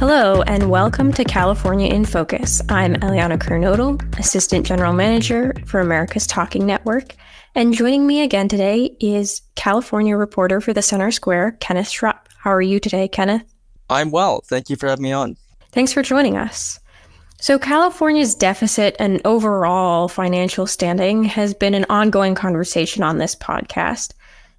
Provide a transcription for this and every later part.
Hello, and welcome to California in Focus. I'm Eliana Kernodal, Assistant General Manager for America's Talking Network, and joining me again today is California reporter for the Center Square, Kenneth Schrupp. How are you today, Kenneth? I'm well. Thank you for having me on. Thanks for joining us. So California's deficit and overall financial standing has been an ongoing conversation on this podcast,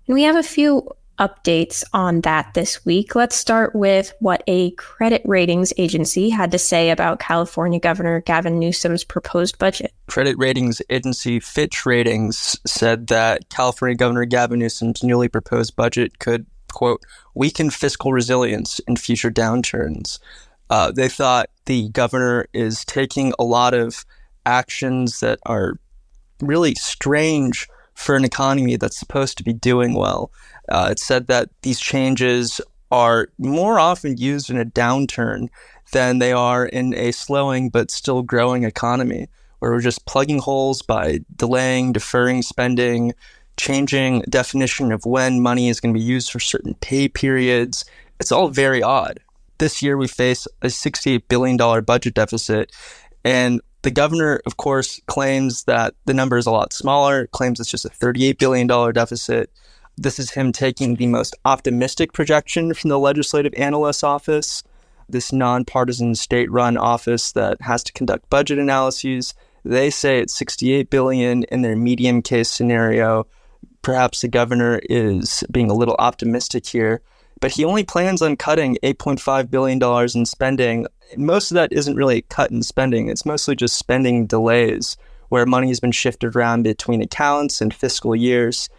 and we have a few updates on that this week. Let's start with what a credit ratings agency had to say about California Governor Gavin Newsom's proposed budget. Credit ratings agency Fitch Ratings said that California Governor Gavin Newsom's newly proposed budget could, quote, weaken fiscal resilience in future downturns. They thought the governor is taking a lot of actions that are really strange for an economy that's supposed to be doing well. It said that these changes are more often used in a downturn than they are in a slowing but still growing economy, where we're just plugging holes by delaying, deferring spending, changing definition of when money is going to be used for certain pay periods. It's all very odd. This year we face a $68 billion budget deficit, and the governor, of course, claims that the number is a lot smaller, claims it's just a $38 billion deficit. This is him taking the most optimistic projection from the Legislative Analyst office, this non-partisan state-run office that has to conduct budget analyses. They say it's $68 billion in their medium case scenario. Perhaps the governor is being a little optimistic here, but he only plans on cutting $8.5 billion in spending. Most of that isn't really a cut in spending. It's mostly just spending delays where money has been shifted around between accounts and fiscal years.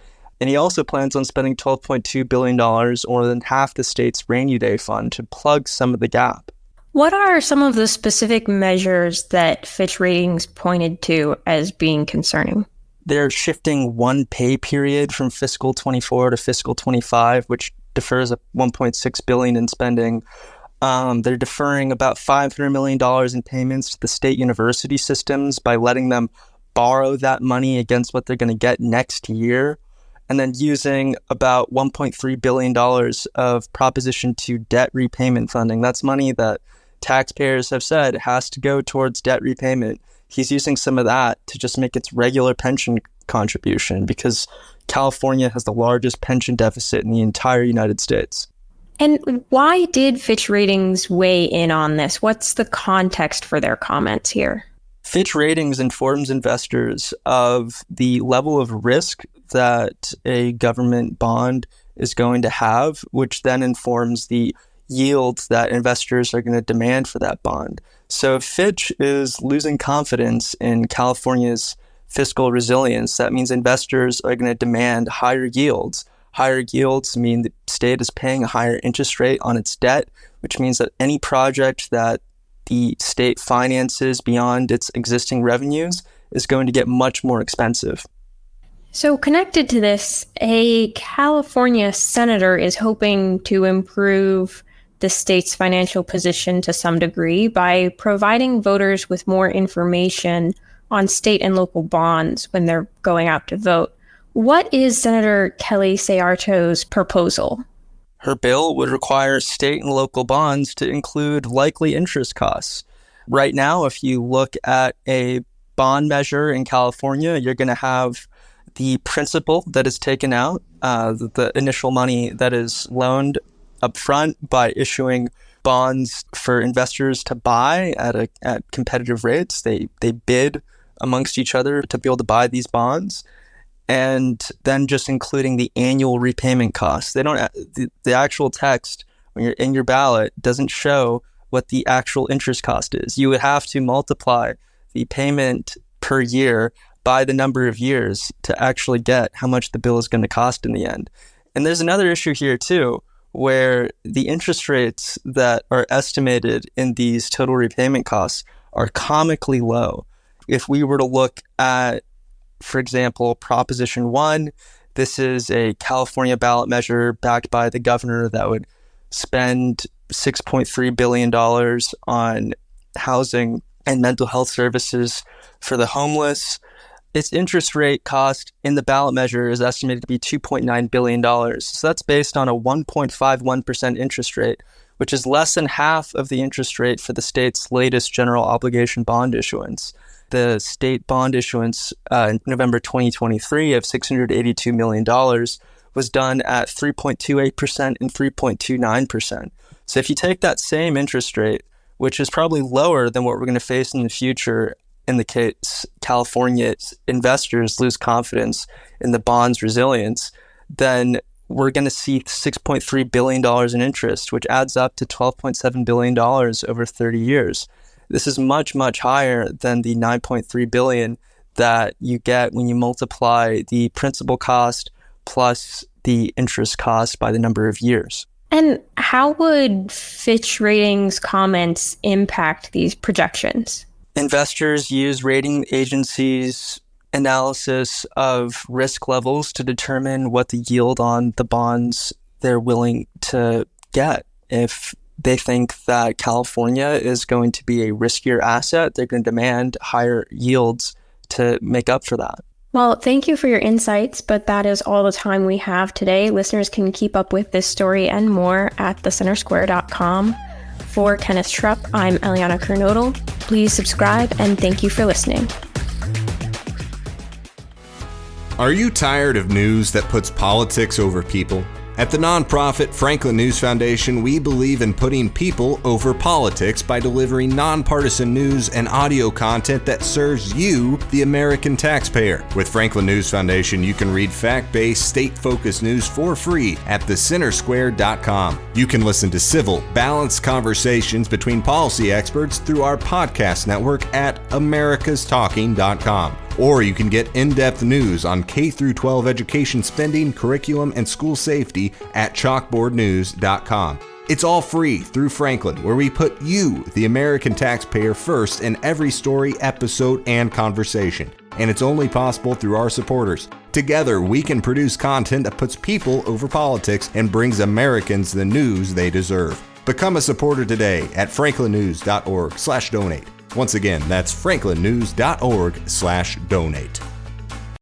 And he also plans on spending $12.2 billion, or more than half the state's rainy day fund, to plug some of the gap. What are some of the specific measures that Fitch Ratings pointed to as being concerning? They're shifting one pay period from fiscal 24 to fiscal 25, which defers $1.6 billion in spending. They're deferring about $500 million in payments to the state university systems by letting them borrow that money against what they're going to get next year, and then using about $1.3 billion of Proposition 2 debt repayment funding. That's money that taxpayers have said has to go towards debt repayment. He's using some of that to just make its regular pension contribution because California has the largest pension deficit in the entire United States. And why did Fitch Ratings weigh in on this? What's the context for their comments here? Fitch Ratings informs investors of the level of risk that a government bond is going to have, which then informs the yields that investors are going to demand for that bond. So if Fitch is losing confidence in California's fiscal resilience, that means investors are going to demand higher yields. Higher yields mean the state is paying a higher interest rate on its debt, which means that any project that the state finances beyond its existing revenues is going to get much more expensive. So connected to this, a California senator is hoping to improve the state's financial position to some degree by providing voters with more information on state and local bonds when they're going out to vote. What is Senator Kelly Sayarto's proposal? Her bill would require state and local bonds to include likely interest costs. Right now, if you look at a bond measure in California, you're going to have the principal that is taken out, the initial money that is loaned up front by issuing bonds for investors to buy at competitive rates. They bid amongst each other to be able to buy these bonds, and then just including the annual repayment costs. They don't. The actual text when you're in your ballot doesn't show what the actual interest cost is. You would have to multiply the payment per year by the number of years to actually get how much the bill is going to cost in the end. And there's another issue here too, where the interest rates that are estimated in these total repayment costs are comically low. If we were to look at, for example, Proposition 1, this is a California ballot measure backed by the governor that would spend $6.3 billion on housing and mental health services for the homeless. Its interest rate cost in the ballot measure is estimated to be $2.9 billion. So that's based on a 1.51% interest rate, which is less than half of the interest rate for the state's latest general obligation bond issuance. The state bond issuance in November 2023 of $682 million was done at 3.28% and 3.29%. So if you take that same interest rate, which is probably lower than what we're going to face in the future in the case California investors lose confidence in the bond's resilience, then we're going to see $6.3 billion in interest, which adds up to $12.7 billion over 30 years. This is much, much higher than the $9.3 billion that you get when you multiply the principal cost plus the interest cost by the number of years. And how would Fitch Ratings comments impact these projections? Investors use rating agencies' analysis of risk levels to determine what the yield on the bonds they're willing to get. If they think that California is going to be a riskier asset, they're going to demand higher yields to make up for that. Well, thank you for your insights, but that is all the time we have today. Listeners can keep up with this story and more at thecentersquare.com. For Kenneth Schrupp, I'm Eliana Kernodle. Please subscribe and thank you for listening. Are you tired of news that puts politics over people? At the nonprofit Franklin News Foundation, we believe in putting people over politics by delivering nonpartisan news and audio content that serves you, the American taxpayer. With Franklin News Foundation, you can read fact-based, state-focused news for free at thecentersquare.com. You can listen to civil, balanced conversations between policy experts through our podcast network at americastalking.com. Or you can get in-depth news on K-12 education spending, curriculum, and school safety at chalkboardnews.com. It's all free through Franklin, where we put you, the American taxpayer, first in every story, episode, and conversation. And it's only possible through our supporters. Together, we can produce content that puts people over politics and brings Americans the news they deserve. Become a supporter today at franklinnews.org/donate. Once again, that's franklinnews.org/donate.